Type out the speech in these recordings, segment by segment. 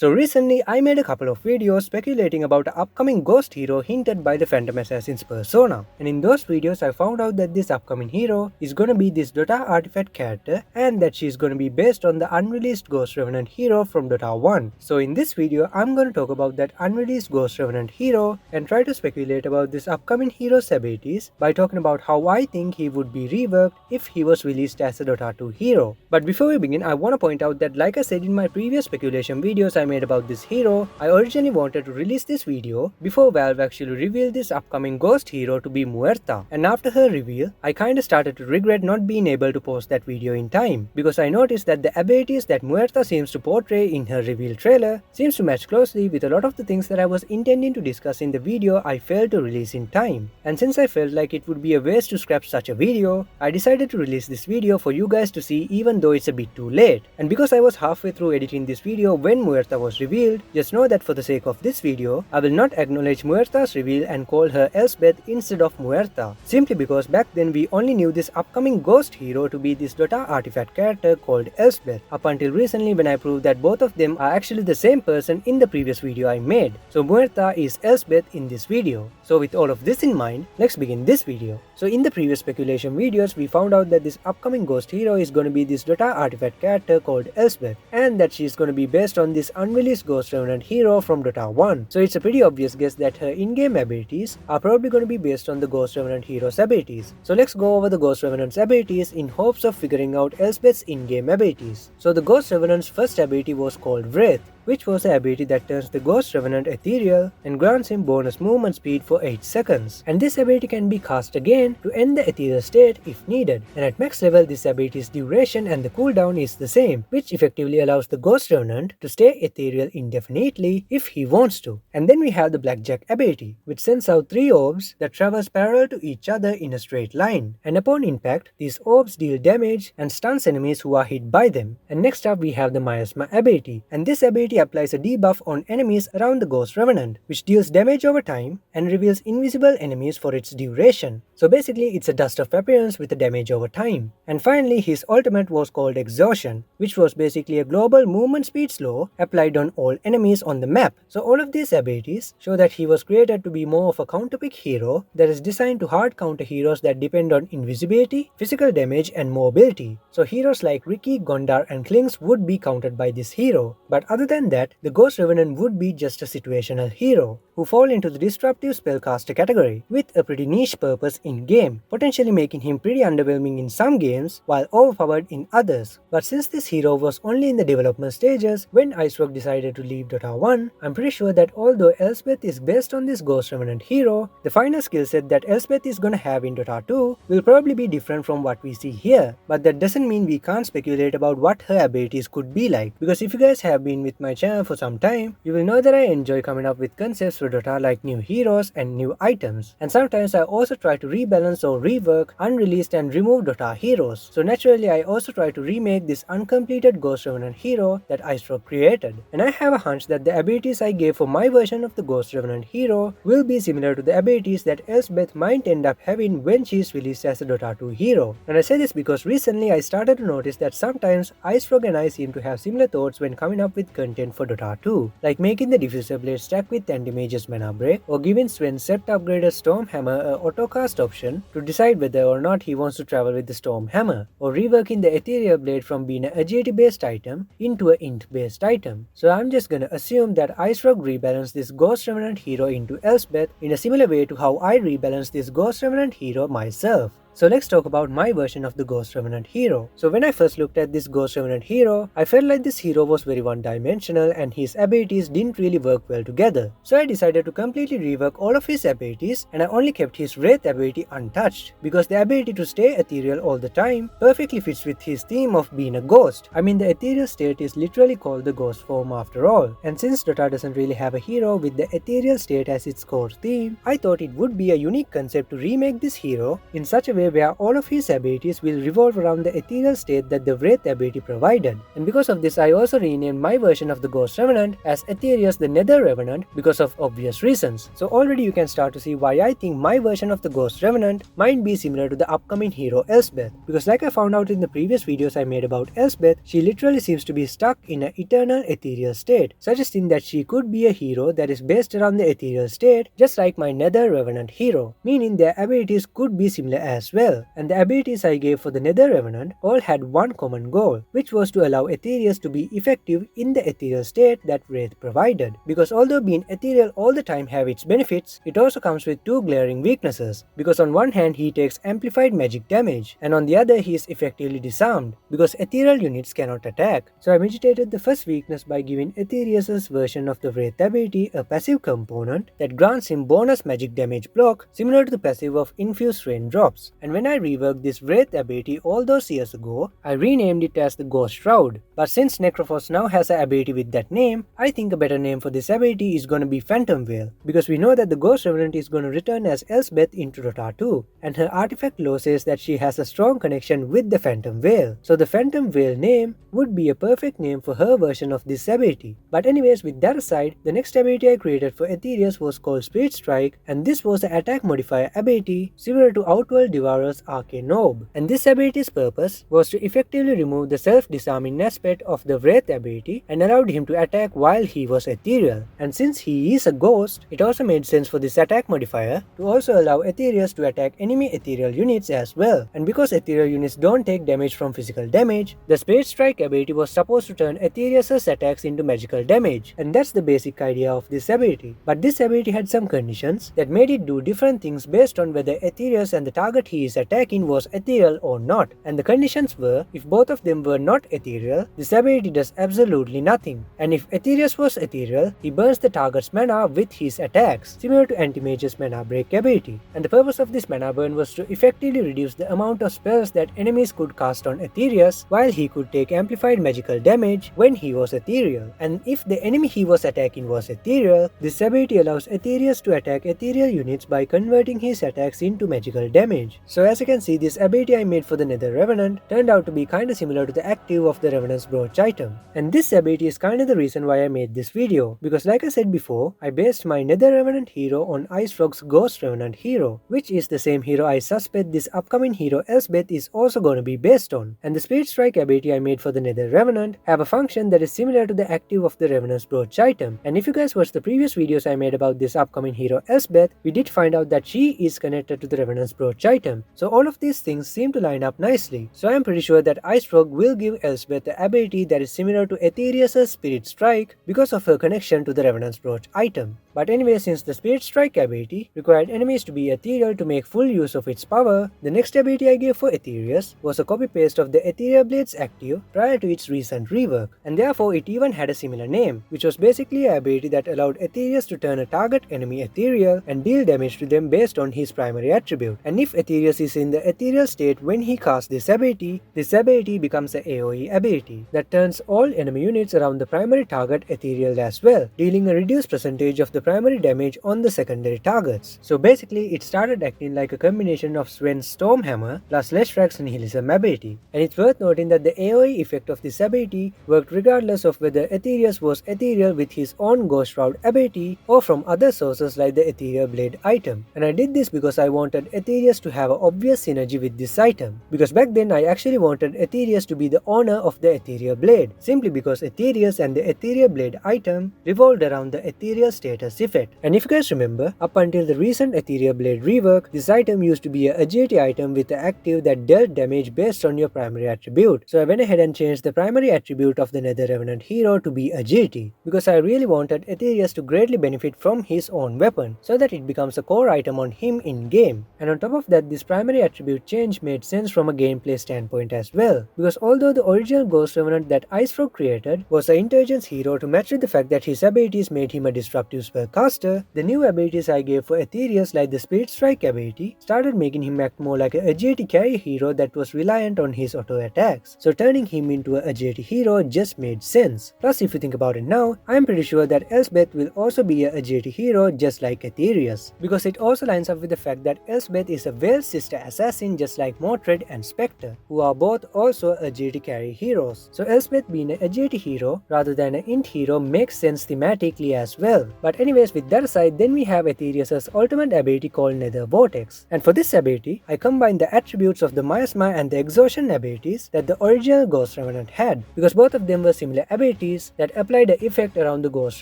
So recently I made a couple of videos speculating about an upcoming ghost hero hinted by the Phantom Assassin's persona, and in those videos I found out that this upcoming hero is gonna be this Dota artifact character and that she's gonna be based on the Unreleased Ghost Revenant Hero from Dota 1. So in this video I'm gonna talk about that Unreleased Ghost Revenant Hero and try to speculate about this upcoming hero's abilities by talking about how I think he would be reworked if he was released as a Dota 2 hero. But before we begin, I wanna point out that like I said in my previous speculation videos I made about this hero, I originally wanted to release this video before Valve actually revealed this upcoming ghost hero to be Muerta, and after her reveal, I kinda started to regret not being able to post that video in time, because I noticed that the abilities that Muerta seems to portray in her reveal trailer seems to match closely with a lot of the things that I was intending to discuss in the video I failed to release in time. And since I felt like it would be a waste to scrap such a video, I decided to release this video for you guys to see even though it's a bit too late. And because I was halfway through editing this video when Muerta was revealed, just know that for the sake of this video, I will not acknowledge Muerta's reveal and call her Elspeth instead of Muerta, simply because back then we only knew this upcoming ghost hero to be this Dota artifact character called Elspeth, up until recently when I proved that both of them are actually the same person in the previous video I made. So Muerta is Elspeth in this video. So with all of this in mind, let's begin this video. So in the previous speculation videos, we found out that this upcoming ghost hero is going to be this Dota artifact character called Elspeth, and that she's going to be based on this Unreleased Ghost Revenant Hero from Dota 1. So it's a pretty obvious guess that her in-game abilities are probably going to be based on the Ghost Revenant Hero's abilities. So let's go over the Ghost Revenant's abilities in hopes of figuring out Elspeth's in-game abilities. So the Ghost Revenant's first ability was called Wraith, which was the ability that turns the Ghost Revenant ethereal and grants him bonus movement speed for 8 seconds. And this ability can be cast again to end the ethereal state if needed. And at max level, this ability's duration and the cooldown is the same, which effectively allows the Ghost Revenant to stay ethereal indefinitely if he wants to. And then we have the Blackjack ability, which sends out 3 orbs that travels parallel to each other in a straight line. And upon impact, these orbs deal damage and stuns enemies who are hit by them. And next up we have the Miasma ability, and this ability applies a debuff on enemies around the Ghost Revenant, which deals damage over time and reveals invisible enemies for its duration. So basically it's a dust of appearance with a damage over time. And finally his ultimate was called Exhaustion, which was basically a global movement speed slow applied on all enemies on the map. So all of these abilities show that he was created to be more of a counterpick hero that is designed to hard counter heroes that depend on invisibility, physical damage and mobility. So heroes like Riki, Gondar and Klings would be countered by this hero. But other than that, the Ghost Revenant would be just a situational hero who fall into the disruptive spellcaster category with a pretty niche purpose in-game, potentially making him pretty underwhelming in some games while overpowered in others. But since this hero was only in the development stages when REWORK decided to leave Dota 1, I'm pretty sure that although Elspeth is based on this Ghost Revenant hero, the final skill set that Elspeth is gonna have in Dota 2 will probably be different from what we see here. But that doesn't mean we can't speculate about what her abilities could be like, because if you guys have been with my channel for some time, you will know that I enjoy coming up with concepts for Dota like new heroes and new items. And sometimes I also try to rebalance or rework unreleased and removed Dota heroes. So naturally I also try to remake this uncompleted Ghost Revenant hero that REWORK created. And I have a hunch that the abilities I gave for my version of the Ghost Revenant hero will be similar to the abilities that Elspeth might end up having when she is released as a Dota 2 hero. And I say this because recently I started to notice that sometimes REWORK and I seem to have similar thoughts when coming up with content for Dota 2, like making the Diffuser Blade stack with Anti-Mage's mana break, or giving Sven set upgraded Stormhammer a autocast option to decide whether or not he wants to travel with the Stormhammer, or reworking the Ethereal Blade from being an agility based item into an int based item. So I'm just gonna assume that REWORK rebalanced this Ghost Revenant hero into Elspeth in a similar way to how I rebalanced this Ghost Revenant hero myself. So let's talk about my version of the Ghost Revenant hero. So when I first looked at this Ghost Revenant hero, I felt like this hero was very one-dimensional and his abilities didn't really work well together. So I decided to completely rework all of his abilities, and I only kept his Wraith ability untouched, because the ability to stay ethereal all the time perfectly fits with his theme of being a ghost. I mean, the ethereal state is literally called the ghost form after all, and since Dota doesn't really have a hero with the ethereal state as its core theme, I thought it would be a unique concept to remake this hero in such a way way where all of his abilities will revolve around the ethereal state that the Wraith ability provided. And because of this, I also renamed my version of the Ghost Revenant as Aetherius the Nether Revenant because of obvious reasons. So already you can start to see why I think my version of the Ghost Revenant might be similar to the upcoming hero Elspeth, because like I found out in the previous videos I made about Elspeth, she literally seems to be stuck in an eternal ethereal state, suggesting that she could be a hero that is based around the ethereal state just like my Nether Revenant hero, meaning their abilities could be similar as well. And the abilities I gave for the Nether Revenant all had one common goal, which was to allow Aetherius to be effective in the ethereal state that Wraith provided, because although being ethereal all the time have its benefits, it also comes with two glaring weaknesses, because on one hand he takes amplified magic damage, and on the other he is effectively disarmed, because ethereal units cannot attack. So I mitigated the first weakness by giving Aetherius' version of the Wraith ability a passive component that grants him bonus magic damage block similar to the passive of Infused Raindrops. And when I reworked this Wraith ability all those years ago, I renamed it as the Ghost Shroud. But since Necrophos now has an ability with that name, I think a better name for this ability is gonna be Phantom Veil, because we know that the Ghost Revenant is gonna return as Elspeth into Dota 2, and her artifact lore says that she has a strong connection with the Phantom Veil. So the Phantom Veil name would be a perfect name for her version of this ability. But anyways, with that aside, the next ability I created for Aetherius was called Spirit Strike, and this was the attack modifier ability similar to Outworld Devourer's Arcane Orb. And this ability's purpose was to effectively remove the self-disarming aspect of the Wraith ability and allowed him to attack while he was ethereal. And since he is a ghost, it also made sense for this attack modifier to also allow Aetherius to attack enemy ethereal units as well. And because ethereal units don't take damage from physical damage, the Spirit Strike ability was supposed to turn Aetherius' attacks into magical damage, and that's the basic idea of this ability. But this ability had some conditions that made it do different things based on whether Aetherius and the target he is attacking was ethereal or not. And the conditions were, if both of them were not ethereal, this ability does absolutely nothing. And if Aetherius was ethereal, he burns the target's mana with his attacks, similar to Anti-Mage's mana break ability. And the purpose of this mana burn was to effectively reduce the amount of spells that enemies could cast on Aetherius, while he could take amplified magical damage when he was ethereal. And if the enemy he was attacking was ethereal, this ability allows Aetherius to attack ethereal units by converting his attacks into magical damage. So as you can see, this ability I made for the Nether Revenant turned out to be kinda similar to the active of the Revenant's brooch item. And this ability is kinda the reason why I made this video, because like I said before, I based my Nether Revenant hero on IceFrog's Ghost Revenant hero, which is the same hero I suspect this upcoming hero Elspeth is also gonna be based on. And the Spirit Strike ability I made for the Nether Revenant have a function that is similar to the active of the Revenant's brooch item. And if you guys watched the previous videos I made about this upcoming hero Elspeth, we did find out that she is connected to the Revenant's brooch item. So all of these things seem to line up nicely. So I am pretty sure that IceFrog will give Elspeth the ability that is similar to Aetherius' Spirit Strike because of her connection to the Revenant's brooch item. But anyway, since the Spirit Strike ability required enemies to be ethereal to make full use of its power, the next ability I gave for Aetherius was a copy-paste of the Ethereal Blade's active prior to its recent rework, and therefore it even had a similar name, which was basically an ability that allowed Aetherius to turn a target enemy ethereal and deal damage to them based on his primary attribute. And if Aetherius is in the ethereal state when he casts this ability becomes an AoE ability that turns all enemy units around the primary target ethereal as well, dealing a reduced percentage of the primary damage on the secondary targets. So basically it started acting like a combination of Sven's Stormhammer plus Leshrak's Nihilism ability. And it's worth noting that the AoE effect of this ability worked regardless of whether Aetherius was ethereal with his own Ghost Shroud ability or from other sources like the Ethereal Blade item. And I did this because I wanted Aetherius to have an obvious synergy with this item, because back then I actually wanted Aetherius to be the owner of the Ethereal Blade, simply because Aetherius and the Ethereal Blade item revolved around the ethereal status effect. And if you guys remember, up until the recent Ethereal Blade rework, this item used to be an agility item with the active that dealt damage based on your primary attribute. So I went ahead and changed the primary attribute of the Nether Revenant hero to be agility, because I really wanted Aetherius to greatly benefit from his own weapon, so that it becomes a core item on him in game. And on top of that, this primary attribute change made sense from a gameplay standpoint as well, because although the original Ghost Revenant that IceFrog created was an intelligence hero to match with the fact that his abilities made him a disruptive spellcaster, the new abilities I gave for Aetherius like the Spirit Strike ability started making him act more like an agility carry hero that was reliant on his auto attacks. So turning him into an agility hero just made sense. Plus if you think about it now, I am pretty sure that Elspeth will also be an agility hero just like Aetherius, because it also lines up with the fact that Elspeth is a well sister assassin just like Muerta and Spectre, who are both also agility carry heroes. So Elspeth being an agility hero rather than an int hero makes sense thematically as well. But anyways, with that aside, then we have Aetherius' ultimate ability called Nether Vortex. And for this ability, I combined the attributes of the Miasma and the Exhaustion abilities that the original Ghost Revenant had, because both of them were similar abilities that applied the effect around the Ghost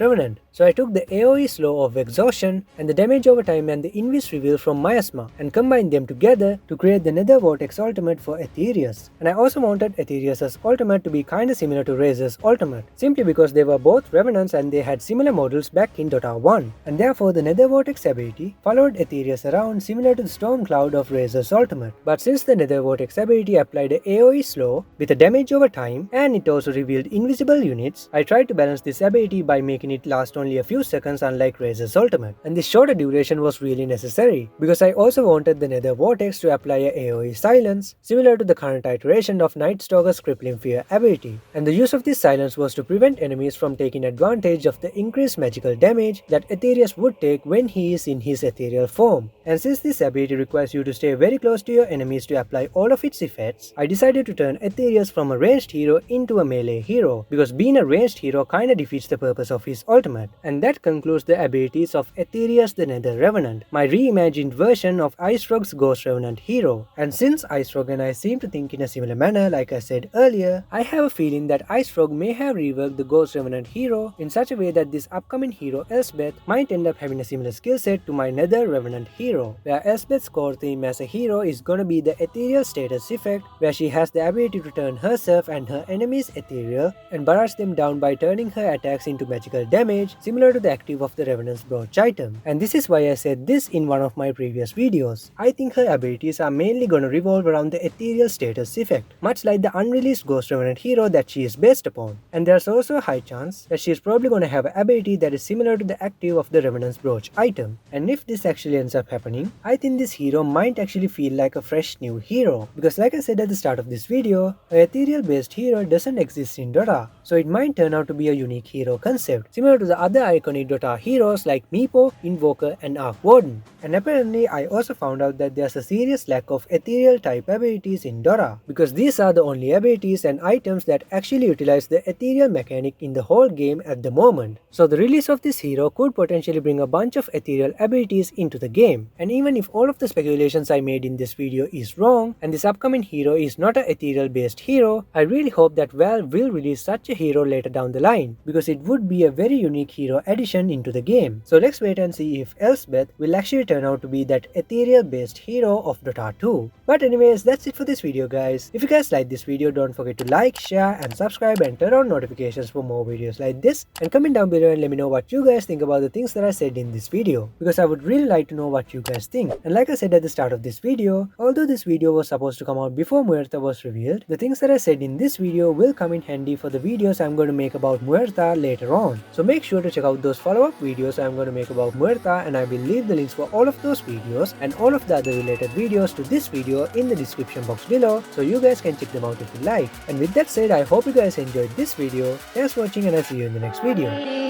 Revenant. So I took the AoE slow of Exhaustion and the damage over time and the Invis reveal from Miasma and combined them together to create the Nether Vortex ultimate for Aetherius. And I also wanted Aetherius' ultimate to be kinda similar to Razor's ultimate, simply because they were both Revenants and they had similar models back in Dota 1. And therefore the Nether Vortex ability followed Aetherius around similar to the Storm Cloud of Razor's ultimate. But since the Nether Vortex ability applied a AoE slow with a damage over time and it also revealed invisible units, I tried to balance this ability by making it last only a few seconds unlike Razor's ultimate. And this shorter duration was really necessary because I also wanted the Nether Vortex to apply a AoE silence similar to the current iteration of Nightstalker's Crippling Fear ability. And the use of this silence was to prevent enemies from taking advantage of the increased magical damage that Aetherius would take when he is in his ethereal form. And since this ability requires you to stay very close to your enemies to apply all of its effects, I decided to turn Aetherius from a ranged hero into a melee hero, because being a ranged hero kinda defeats the purpose of his ultimate. And that concludes the abilities of Aetherius the Nether Revenant, my reimagined version of IceFrog's Ghost Revenant Hero. And since IceFrog and I seem to think in a similar manner like I said earlier, I have a feeling that IceFrog may have reworked the Ghost Revenant Hero in such a way that this upcoming hero Elspeth might end up having a similar skill set to my Nether Revenant Hero, where Elspeth's core theme as a hero is gonna be the ethereal status effect, where she has the ability to turn herself and her enemies ethereal and barrage them down by turning her attacks into magical damage, similar to the active of the Revenant's brooch item. And this is why I said this in one of my previous videos. I think her abilities are mainly gonna revolve around the ethereal status effect, much like the Unreleased Ghost Revenant Hero that she is based upon. And there's also a high chance that she is probably gonna have an ability that is similar to the active of the Revenant's brooch item. And if this actually ends up happening, I think this hero might actually feel like a fresh new hero, because like I said at the start of this video, a ethereal based hero doesn't exist in Dota, so it might turn out to be a unique hero concept, similar to the other iconic Dota heroes like Meepo, Invoker and Arc Warden. And apparently I also found out that there's a serious lack of ethereal type abilities in Dota, because these are the only abilities and items that actually utilize the ethereal mechanic in the whole game at the moment. So the release of this hero could potentially bring a bunch of ethereal abilities into the game. And even if all of the speculations I made in this video is wrong and this upcoming hero is not an ethereal based hero, I really hope that Valve will release such a hero later down the line, because it would be a very unique hero addition into the game. So let's wait and see if Elspeth will actually turn out to be that ethereal based hero of Dota 2. But anyways, that's it for this video guys. If you guys like this video, don't forget to like, share and subscribe and turn on notifications for more videos like this, and comment down below and let me know what you guys think about the things that I said in this video, because I would really like to know what you guys think. And like I said at the start of this video, although this video was supposed to come out before Muerta was revealed, the things that I said in this video will come in handy for the videos I'm going to make about Muerta later on. So make sure to check out those follow-up videos I'm going to make about Muerta, and I will leave the links for all of those videos and all of the other related videos to this video in the description box below, so you guys can check them out if you like. And with that said, I hope you guys enjoyed this video. Thanks for watching and I'll see you in the next video.